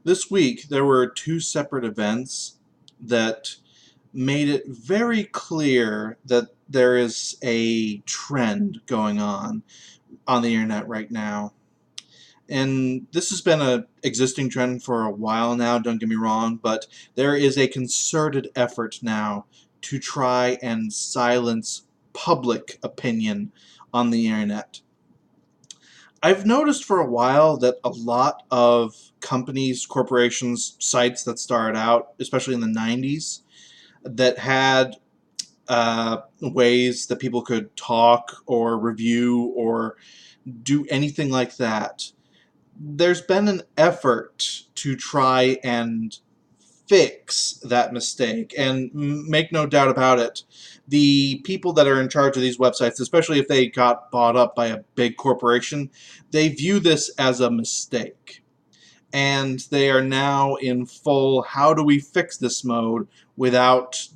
This week, there were two separate events that made it very clear that there is a trend going on the internet right now. And this has been an existing trend for a while now, don't get me wrong, but there is a concerted effort now to try and silence public opinion on the internet. I've noticed for a while that a lot of companies, corporations, sites that started out, especially in the 90s, that had ways that people could talk or review or do anything like that, there's been an effort to try and fix that mistake. And make no doubt about it, the people that are in charge of these websites, especially if they got bought up by a big corporation, they view this as a mistake. And they are now in full, how do we fix this mode without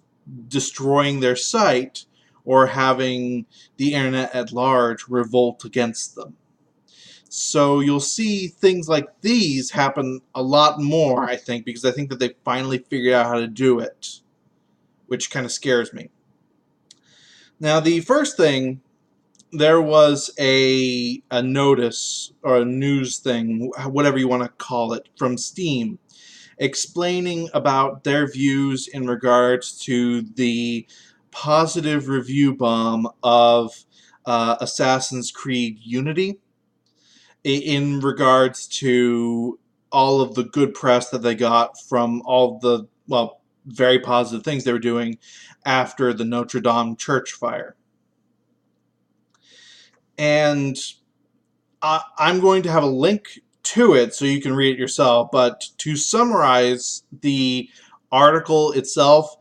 destroying their site or having the internet at large revolt against them. So you'll see things like these happen a lot more, I think, because I think that they finally figured out how to do it, which kind of scares me. Now, the first thing, there was a notice or a news thing, whatever you want to call it, from Steam, explaining about their views in regards to the positive review bomb of Assassin's Creed Unity, in regards to all of the good press that they got from all the, well, very positive things they were doing after the Notre Dame church fire. And I'm going to have a link to it so you can read it yourself, but to summarize the article itself,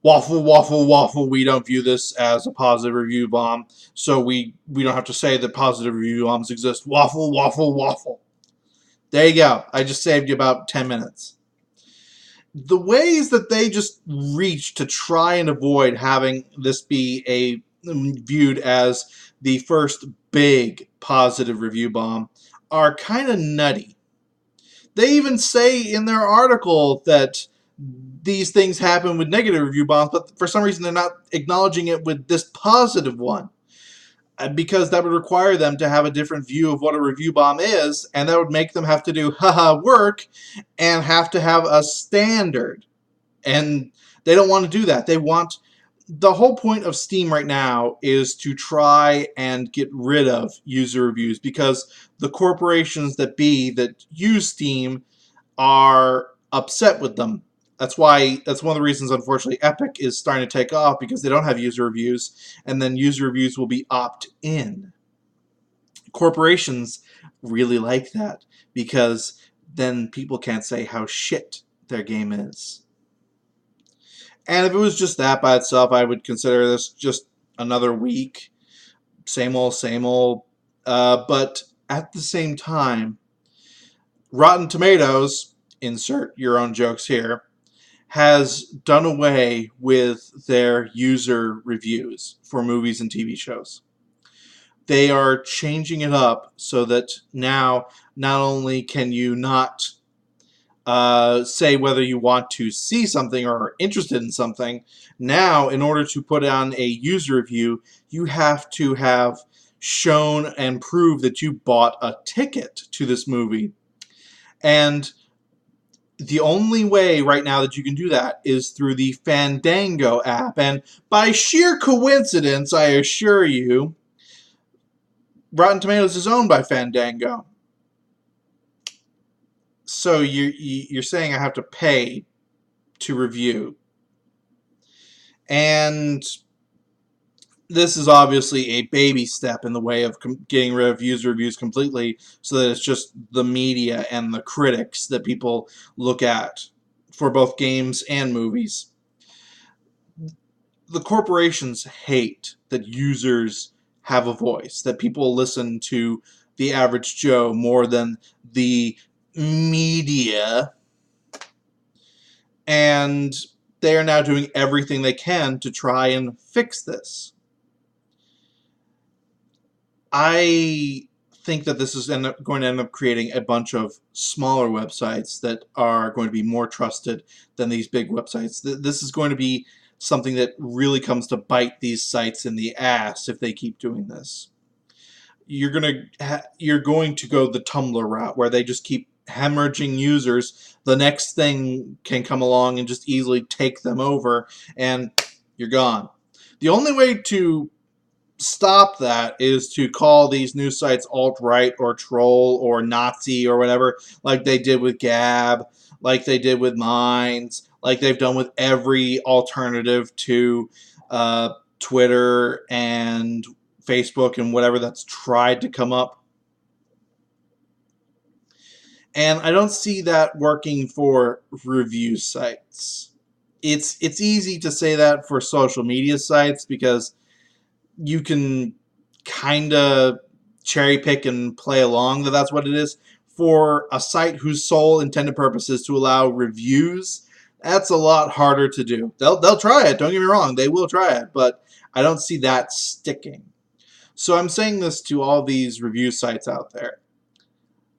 waffle, waffle, waffle, we don't view this as a positive review bomb, so we don't have to say that positive review bombs exist. Waffle, waffle, waffle. There you go. I just saved you about 10 minutes. The ways that they just reach to try and avoid having this be viewed as the first big positive review bomb are kind of nutty. They even say in their article that these things happen with negative review bombs, but for some reason they're not acknowledging it with this positive one, because that would require them to have a different view of what a review bomb is, and that would make them have to do haha work and have to have a standard. And they don't want to do that. They want, the whole point of Steam right now is to try and get rid of user reviews, because the corporations that use Steam are upset with them. That's one of the reasons, unfortunately, Epic is starting to take off, because they don't have user reviews, and then user reviews will be opt-in. Corporations really like that, because then people can't say how shit their game is. And if it was just that by itself, I would consider this just another week. Same old, same old. But at the same time, Rotten Tomatoes, insert your own jokes here, has done away with their user reviews for movies and TV shows. They are changing it up so that now not only can you not say whether you want to see something or are interested in something, now in order to put on a user review, you have to have shown and prove that you bought a ticket to this movie. And the only way right now that you can do that is through the Fandango app. And by sheer coincidence, I assure you, Rotten Tomatoes is owned by Fandango. So you're saying I have to pay to review. And this is obviously a baby step in the way of getting rid of user reviews completely, so that it's just the media and the critics that people look at for both games and movies. The corporations hate that users have a voice, that people listen to the average Joe more than the media, and they are now doing everything they can to try and fix this. I think that this is going to end up creating a bunch of smaller websites that are going to be more trusted than these big websites. This is going to be something that really comes to bite these sites in the ass if they keep doing this. You're going to go the Tumblr route where they just keep hemorrhaging users. The next thing can come along and just easily take them over, and you're gone. The only way to stop that is to call these news sites alt-right or troll or Nazi or whatever, like they did with Gab, like they did with Minds, like they've done with every alternative to Twitter and Facebook and whatever that's tried to come up. And I don't see that working for review sites. It's easy to say that for social media sites because you can kind of cherry pick and play along that that's what it is. For a site whose sole intended purpose is to allow reviews, that's a lot harder to do. They'll try it, don't get me wrong, they will try it, but I don't see that sticking. So I'm saying this to all these review sites out there.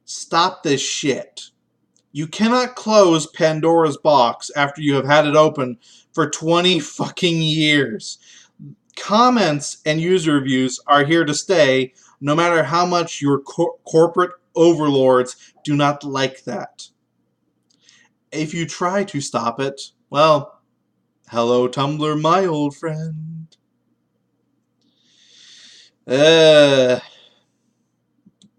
Stop this shit. You cannot close Pandora's box after you have had it open for 20 fucking years. Comments and user reviews are here to stay, no matter how much your corporate overlords do not like that. If you try to stop it, well, hello Tumblr, my old friend.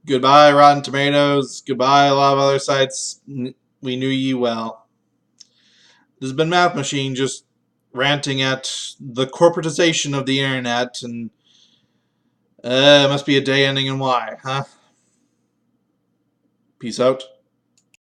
Goodbye, Rotten Tomatoes. Goodbye, a lot of other sites. We knew ye well. This has been Math Machine just ranting at the corporatization of the internet, and it must be a day ending in Y, huh? Peace out.